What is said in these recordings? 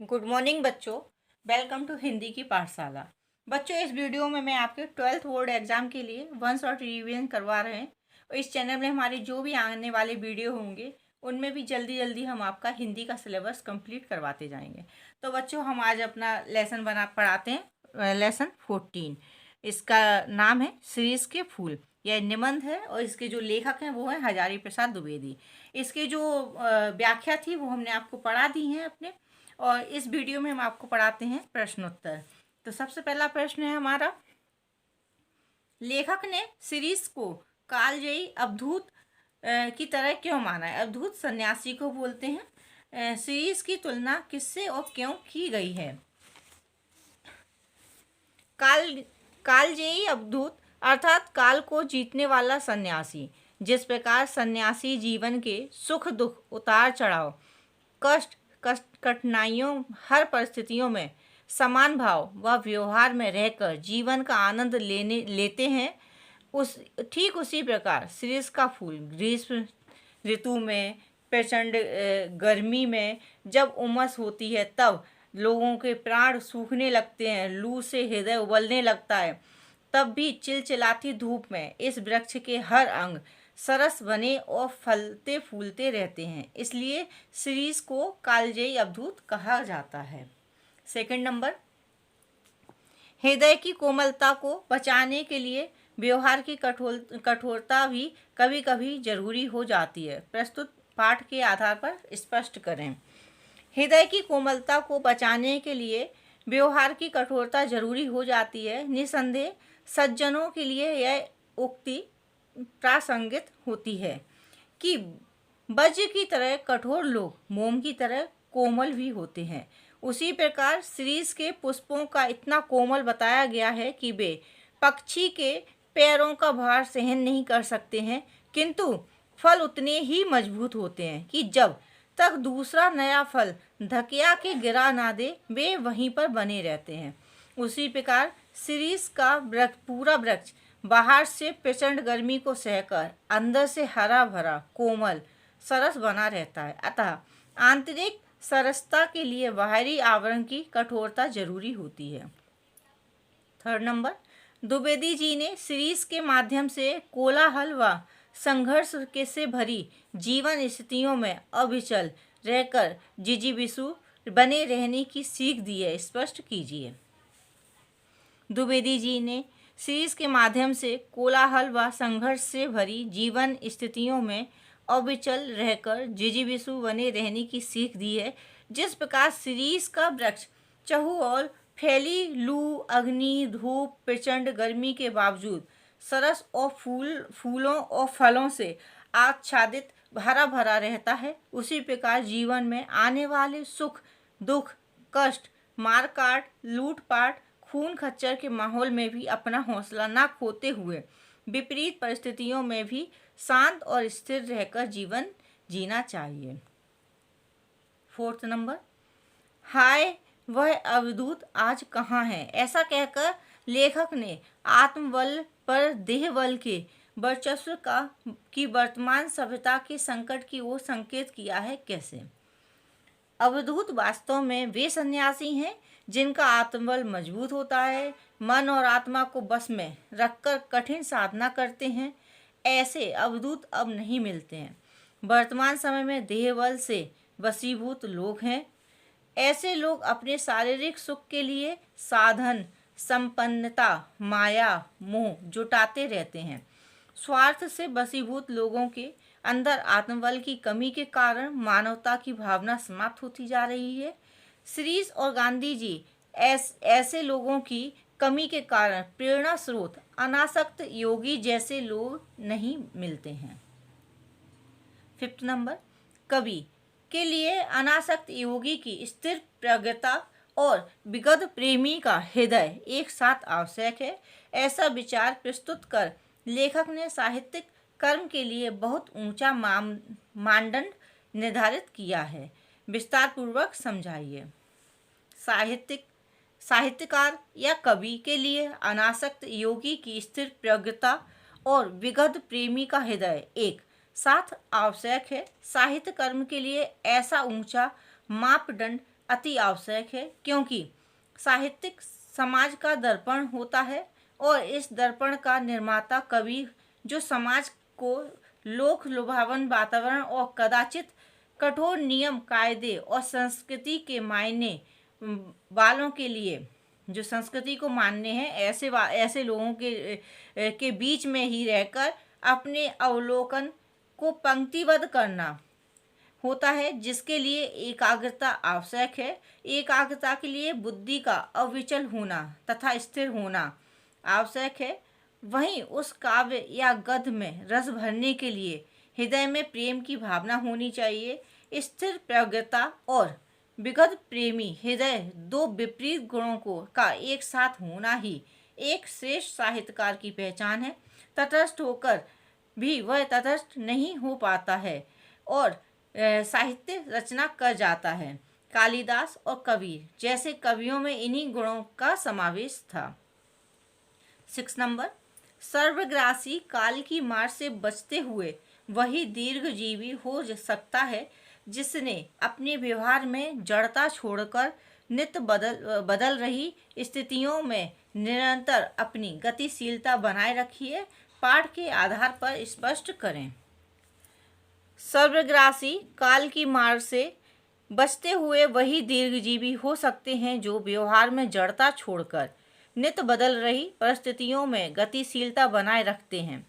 Good morning बच्चों। Welcome to Hindi की पाठशाला। बच्चों, इस वीडियो में मैं आपके 12th बोर्ड एग्जाम के लिए वन शॉट रिवीजन करवा रहे हैं और इस चैनल में हमारे जो भी आने वाले वीडियो होंगे उनमें भी जल्दी जल्दी हम आपका हिंदी का सिलेबस कंप्लीट करवाते जाएंगे। तो बच्चों, हम आज अपना लेसन पढ़ाते हैं, लेसन 14। इसका नाम है सीरीज के फूल। यह निबंध है और इसके जो लेखक हैं वो हैं हजारी प्रसाद द्विवेदी। इसके जो व्याख्या थी वो हमने आपको पढ़ा दी है अपने, और इस वीडियो में हम आपको पढ़ाते हैं प्रश्नोत्तर। तो सबसे पहला प्रश्न है हमारा, लेखक ने सीरीज को कालजयी अवधूत की तरह क्यों माना है? अवधूत सन्यासी को बोलते हैं। सीरीज की तुलना किससे और क्यों की गई है? कालजयी अवधूत अर्थात काल को जीतने वाला सन्यासी। जिस प्रकार सन्यासी जीवन के सुख दुख, उतार चढ़ाव, कष्ट कठिनाइयों, हर परिस्थितियों में समान भाव व व्यवहार में रहकर जीवन का आनंद लेते हैं, ठीक उसी प्रकार सीरीज का फूल ग्रीष्म ऋतु में, प्रचंड गर्मी में जब उमस होती है तब लोगों के प्राण सूखने लगते हैं, लू से हृदय उबलने लगता है, तब भी चिलचिलाती धूप में इस वृक्ष के हर अंग सरस बने और फलते फूलते रहते हैं, इसलिए सीरीज को कालजयी अवधूत कहा जाता है। सेकंड नंबर, हृदय की कोमलता को बचाने के लिए व्यवहार की कठोरता भी कभी कभी जरूरी हो जाती है। प्रस्तुत पाठ के आधार पर स्पष्ट करें। हृदय की कोमलता को बचाने के लिए व्यवहार की कठोरता जरूरी हो जाती है। निसंदेह सज्जनों के लिए यह उक्ति प्रासंगिक होती है कि वज्र की तरह कठोर लोग मोम की तरह कोमल भी होते हैं। उसी प्रकार सीरीज के पुष्पों का इतना कोमल बताया गया है कि वे पक्षी के पैरों का भार सहन नहीं कर सकते हैं, किंतु फल उतने ही मजबूत होते हैं कि जब तक दूसरा नया फल धकिया के गिरा ना दे वे वहीं पर बने रहते हैं। उसी प्रकार सीरीज का पूरा वृक्ष बाहर से प्रचंड गर्मी को सहकर अंदर से हरा भरा कोमल सरस बना रहता है। अतः आंतरिक सरसता के लिए बाहरी आवरण की कठोरता जरूरी होती है। थर्ड नंबर, द्विवेदी जी ने सीरीज के माध्यम से कोलाहल व संघर्ष के से भरी जीवन स्थितियों में अविचल रहकर जिजीविषु बने रहने की सीख दी है। स्पष्ट कीजिए। द्विवेदी जी ने सीरीज के माध्यम से कोलाहल व संघर्ष से भरी जीवन स्थितियों में अविचल रहकर जिजीविषु बने रहने की सीख दी है। जिस प्रकार सीरीज का वृक्ष चहुओर फैली लू, अग्नि, धूप, प्रचंड गर्मी के बावजूद सरस और फूलों और फलों से आच्छादित भरा भरा रहता है, उसी प्रकार जीवन में आने वाले सुख दुख, कष्ट, मारकाट, लूटपाट, खून खच्चर के माहौल में भी अपना हौसला न खोते हुए विपरीत परिस्थितियों में भी शांत और स्थिर रहकर जीवन जीना चाहिए। फोर्थ नंबर, हाय वह अवधूत आज कहाँ है? ऐसा कहकर लेखक ने आत्मबल पर देहबल के वर्चस्व की वर्तमान सभ्यता के संकट की ओर संकेत किया है। कैसे? अवधूत वास्तव में वे सन्यासी हैं जिनका आत्मबल मजबूत होता है, मन और आत्मा को बस में रखकर कठिन साधना करते हैं। ऐसे अवधूत अब नहीं मिलते हैं। वर्तमान समय में देहबल से वशीभूत लोग हैं। ऐसे लोग अपने शारीरिक सुख के लिए साधन, संपन्नता, माया, मोह जुटाते रहते हैं। स्वार्थ से वशीभूत लोगों के अंदर आत्मबल की कमी के कारण मानवता की भावना समाप्त होती जा रही है। सीरीज और गांधी जी ऐसे लोगों की कमी के कारण प्रेरणा स्रोत अनासक्त योगी जैसे लोग नहीं मिलते हैं। फिफ्थ नंबर, कवि के लिए अनासक्त योगी की स्थिर प्रज्ञता और विगत प्रेमी का हृदय एक साथ आवश्यक है। ऐसा विचार प्रस्तुत कर लेखक ने साहित्यिक कर्म के लिए बहुत ऊंचा मानदंड निर्धारित किया है। विस्तार पूर्वक समझाइए। साहित्यकार या कवि के लिए अनासक्त योगी की स्थिर प्रज्ञता और विगत प्रेमी का हृदय एक साथ आवश्यक है। साहित्य कर्म के लिए ऐसा ऊंचा मापदंड अति आवश्यक है, क्योंकि साहित्यिक समाज का दर्पण होता है और इस दर्पण का निर्माता कवि, जो समाज को लोक लुभावन वातावरण और कदाचित कठोर नियम कायदे और संस्कृति के मायने वालों के लिए, जो संस्कृति को मानने हैं, ऐसे लोगों के बीच में ही रहकर अपने अवलोकन को पंक्तिबद्ध करना होता है, जिसके लिए एकाग्रता आवश्यक है। एकाग्रता के लिए बुद्धि का अविचल होना तथा स्थिर होना आवश्यक है। वहीं उस काव्य या गद्य में रस भरने के लिए हृदय में प्रेम की भावना होनी चाहिए। स्थिर प्रज्ञता और विगत प्रेमी हृदय, दो विपरीत गुणों का एक साथ होना ही एक श्रेष्ठ साहित्यकार की पहचान है। तटस्थ होकर भी वह तटस्थ नहीं हो पाता है और साहित्य रचना कर जाता है। कालिदास और कबीर जैसे कवियों में इन्हीं गुणों का समावेश था। 6 नंबर, सर्वग्रासी काल की मार से बचते हुए वही दीर्घजीवी हो सकता है जिसने अपने व्यवहार में जड़ता छोड़कर नित्य बदल रही स्थितियों में निरंतर अपनी गतिशीलता बनाए रखी है। पाठ के आधार पर स्पष्ट करें। सर्वग्रासी काल की मार से बचते हुए वही दीर्घजीवी हो सकते हैं जो व्यवहार में जड़ता छोड़कर नित्य बदल रही परिस्थितियों में गतिशीलता बनाए रखते हैं।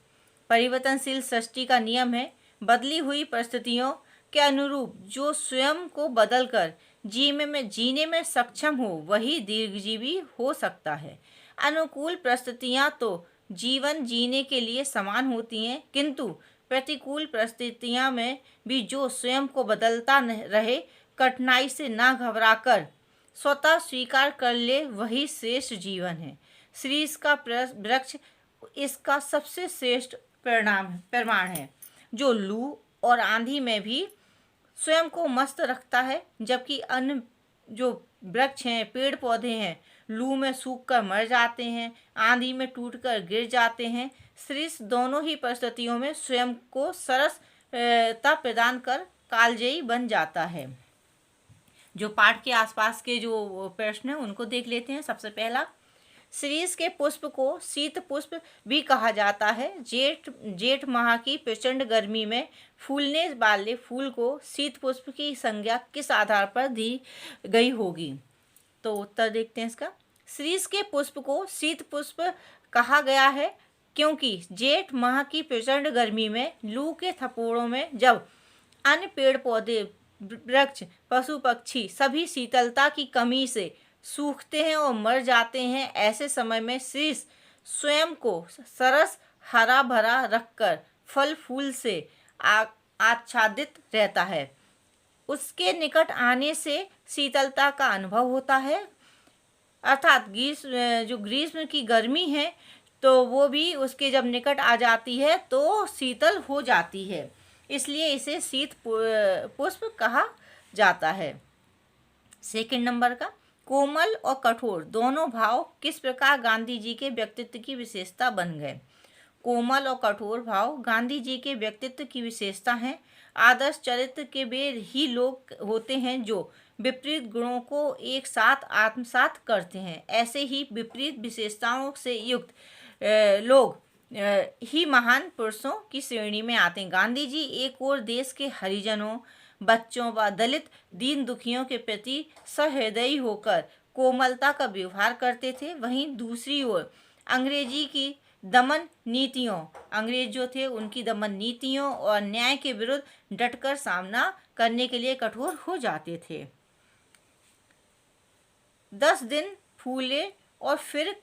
परिवर्तनशील सृष्टि का नियम है, बदली हुई परिस्थितियों के अनुरूप जो स्वयं को बदलकर जीने में सक्षम हो वही दीर्घजीवी हो सकता है। अनुकूल परिस्थितियां तो जीवन जीने के लिए समान होती हैं, किंतु प्रतिकूल परिस्थितियां में भी जो स्वयं को बदलता रहे, कठिनाई से ना घबराकर स्वतः स्वीकार कर ले, वही श्रेष्ठ जीवन है। शीर्ष का वृक्ष इसका सबसे श्रेष्ठ प्रमाण है, जो लू और आंधी में भी स्वयं को मस्त रखता है, जबकि अन्य जो वृक्ष हैं, पेड़ पौधे हैं, लू में सूख कर मर जाते हैं, आंधी में टूटकर गिर जाते हैं। शीर्ष दोनों ही परिस्थितियों में स्वयं को सरसता प्रदान कर कालजयी बन जाता है। जो पाठ के आसपास के जो प्रश्न हैं उनको देख लेते हैं। सबसे पहला, शीर्ष के पुष्प को शीत पुष्प भी कहा जाता है। जेठ माह की प्रचंड गर्मी में फूलने वाले फूल को शीत पुष्प की संज्ञा किस आधार पर दी गई होगी? तो उत्तर देखते हैं इसका। शीर्ष के पुष्प को शीत पुष्प कहा गया है क्योंकि जेठ माह की प्रचंड गर्मी में लू के थपोड़ों में जब अन्य पेड़ पौधे, वृक्ष, पशु पक्षी सभी शीतलता की कमी से सूखते हैं और मर जाते हैं, ऐसे समय में शीर्ष स्वयं को सरस हरा भरा रखकर फल फूल से आच्छादित रहता है। उसके निकट आने से शीतलता का अनुभव होता है, अर्थात ग्रीष्म की गर्मी है तो वो भी उसके जब निकट आ जाती है तो शीतल हो जाती है, इसलिए इसे शीत पुष्प कहा जाता है। सेकंड नंबर का, कोमल और कठोर दोनों भाव किस प्रकार गांधी जी के व्यक्तित्व की विशेषता बन गए? कोमल और कठोर भाव गांधी जी के व्यक्तित्व की विशेषता हैं। आदर्श चरित्र के वे ही लोग होते हैं जो विपरीत गुणों को एक साथ आत्मसात करते हैं। ऐसे ही विपरीत विशेषताओं से युक्त लोग ही महान पुरुषों की श्रेणी में आते हैं। गांधी जी एक ओर देश के हरिजनों, बच्चों व दलित दीन दुखियों के प्रति सहृदयी होकर कोमलता का व्यवहार करते थे, वहीं दूसरी ओर अंग्रेज जो थे उनकी दमन नीतियों और न्याय के विरुद्ध डटकर सामना करने के लिए कठोर हो जाते थे। 10 दिन फूले और फिर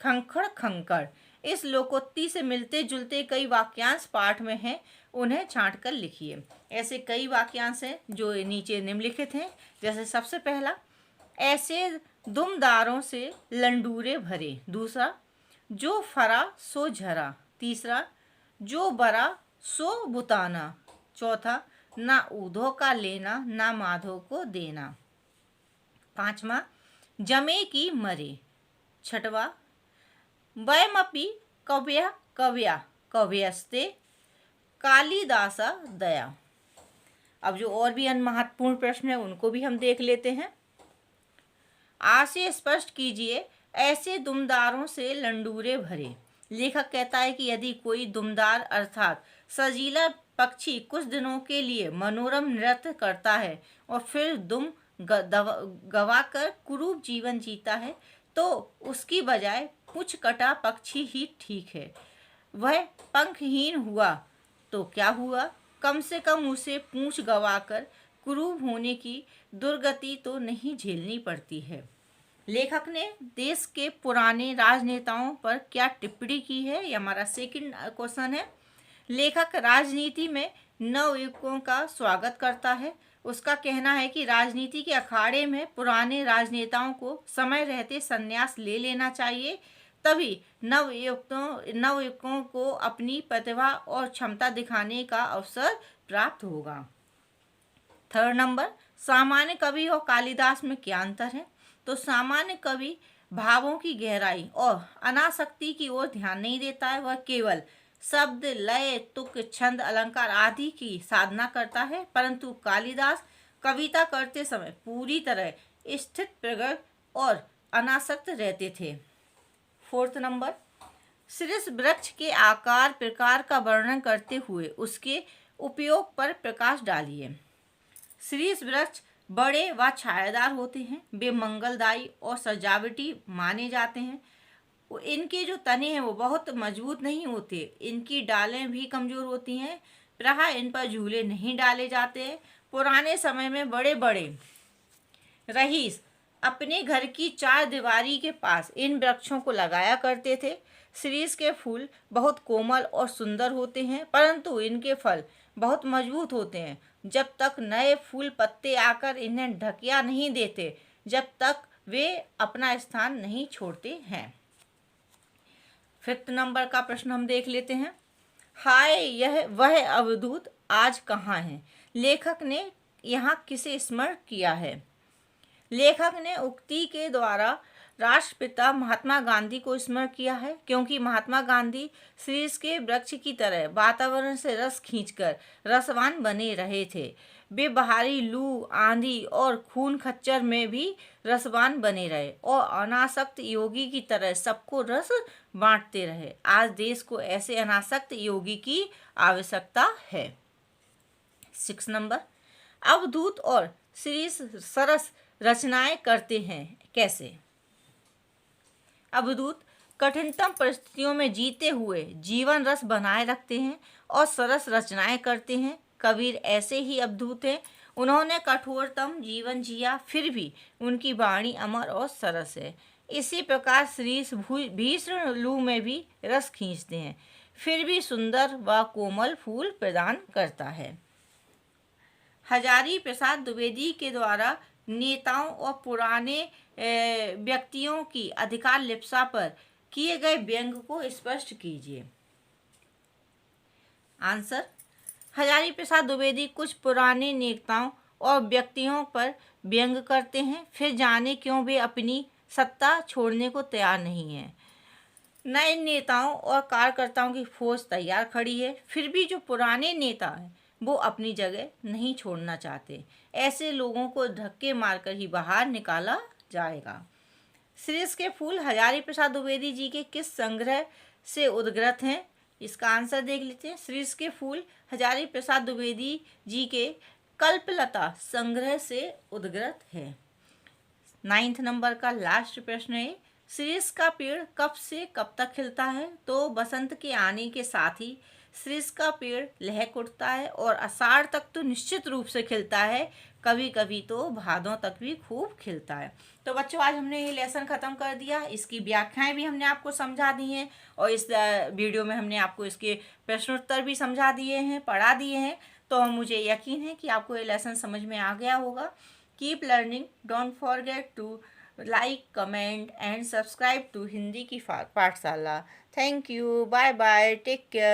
खंखड़। इस लोकोक्ति से मिलते जुलते कई वाक्यांश पाठ में हैं, उन्हें छांट कर लिखिए। ऐसे कई वाक्यांश हैं जो नीचे निम्नलिखित हैं। जैसे सबसे पहला, ऐसे दुमदारों से लंडूरे भरे। दूसरा, जो फरा सो झरा। तीसरा, जो बरा सो बुताना। चौथा, ना ऊधो का लेना ना माधो को देना। पांचवा, जमे की मरे। छठवा, वयमपि कव्यस्ते कालिदासा दया। अब जो और भी अन्य महत्वपूर्ण प्रश्न है उनको भी हम देख लेते हैं। आशय स्पष्ट कीजिए, ऐसे दुमदारों से लंडूरे भरे। लेखक कहता है कि यदि कोई दुमदार अर्थात सजीला पक्षी कुछ दिनों के लिए मनोरम नृत्य करता है और फिर दुम गवाकर कुरूप जीवन जीता है, तो उसकी बजाय पूंछ कटा पक्षी ही ठीक है। वह पंखहीन हुआ तो क्या हुआ, कम से कम उसे पूंछ गवाकर कुरूप होने की दुर्गति तो नहीं झेलनी पड़ती है। लेखक ने देश के पुराने राजनेताओं पर क्या टिप्पणी की है, ये हमारा सेकंड क्वेश्चन है। लेखक राजनीति में नवयुवकों का स्वागत करता है। उसका कहना है कि राजनीति के अखाड़े में पुराने राजनेताओं को समय रहते संन्यास ले लेना चाहिए, तभी नवयुवकों को अपनी प्रतिभा और क्षमता दिखाने का अवसर प्राप्त होगा। थर्ड नंबर, सामान्य कवि और कालिदास में क्या अंतर है? तो सामान्य कवि भावों की गहराई और अनासक्ति की ओर ध्यान नहीं देता है, वह केवल शब्द, लय, तुक, छंद, अलंकार आदि की साधना करता है, परंतु कालिदास कविता करते समय पूरी तरह स्थित प्रज्ञ और अनासक्त रहते थे। फोर्थ नंबर, शीर्ष वृक्ष के आकार प्रकार का वर्णन करते हुए उसके उपयोग पर प्रकाश डालिए। शीर्ष वृक्ष बड़े व छायादार होते हैं, वे मंगलदायी और सजावटी माने जाते हैं। इनके जो तने हैं वो बहुत मजबूत नहीं होते, इनकी डालें भी कमज़ोर होती हैं, प्रायः इन पर झूले नहीं डाले जाते। पुराने समय में बड़े बड़े रईस अपने घर की चार दीवारी के पास इन वृक्षों को लगाया करते थे। शीर्ष के फूल बहुत कोमल और सुंदर होते हैं, परंतु इनके फल बहुत मजबूत होते हैं। जब तक नए फूल पत्ते आकर इन्हें ढकिया नहीं देते, जब तक वे अपना स्थान नहीं छोड़ते हैं। फिफ्थ नंबर का प्रश्न हम देख लेते हैं। हाय, यह वह अवधूत आज कहाँ है? लेखक ने यहाँ किसे स्मरण किया है? लेखक ने उक्ति के द्वारा राष्ट्रपिता महात्मा गांधी को स्मरण किया है, क्योंकि महात्मा गांधी शीर्ष के वृक्ष की तरह वातावरण से रस खींचकर रसवान बने रहे थे। वे बाहरी लू, आंधी और खून खच्चर में भी रसवान बने रहे और अनासक्त योगी की तरह सबको रस बांटते रहे। आज देश को ऐसे अनासक्त योगी की आवश्यकता है। 6 नंबर, अवधूत और शीर्ष सरस रचनाएं करते हैं कैसे? अवधूत कठिनतम परिस्थितियों में जीते हुए जीवन रस बनाए रखते हैं और सरस रचनाएं करते हैं। कबीर ऐसे ही अवधूत हैं। उन्होंने कठोरतम जीवन जिया, फिर भी उनकी वाणी अमर और सरस है। इसी प्रकार शीर्ष भीषण लू में भी रस खींचते हैं, फिर भी सुंदर व कोमल फूल प्रदान करता है। हजारी प्रसाद द्विवेदी के द्वारा नेताओं और पुराने व्यक्तियों की अधिकार लिप्सा पर किए गए व्यंग को स्पष्ट कीजिए। आंसर, हजारी प्रसाद द्विवेदी कुछ पुराने नेताओं और व्यक्तियों पर व्यंग करते हैं, फिर जाने क्यों वे अपनी सत्ता छोड़ने को तैयार नहीं हैं। नए नेताओं और कार्यकर्ताओं की फौज तैयार खड़ी है, फिर भी जो पुराने नेता हैं वो अपनी जगह नहीं छोड़ना चाहते। ऐसे लोगों को धक्के मारकर ही बाहर निकाला जाएगा। शीर्ष के फूल हजारी प्रसाद द्विवेदी जी के किस संग्रह से उद्गृत हैं? इसका आंसर देख लेते हैं। शीर्ष के फूल हजारी प्रसाद द्विवेदी जी के कल्पलता संग्रह से उद्गृत है। 9th नंबर का लास्ट प्रश्न है, शीर्ष का पेड़ कब से कब तक खिलता है? तो बसंत के आने के साथ ही शीर्ष का पेड़ लहक उठता है और आषाढ़ तक तो निश्चित रूप से खिलता है, कभी कभी तो भादों तक भी खूब खिलता है। तो बच्चों, आज हमने ये लेसन ख़त्म कर दिया। इसकी व्याख्याएं भी हमने आपको समझा दी हैं और इस वीडियो में हमने आपको इसके प्रश्नोत्तर भी समझा दिए हैं, पढ़ा दिए हैं। तो मुझे यकीन है कि आपको ये लेसन समझ में आ गया होगा। Keep learning, don't forget to like, comment and subscribe to Hindi की पाठशाला। Thank you, bye bye, take care.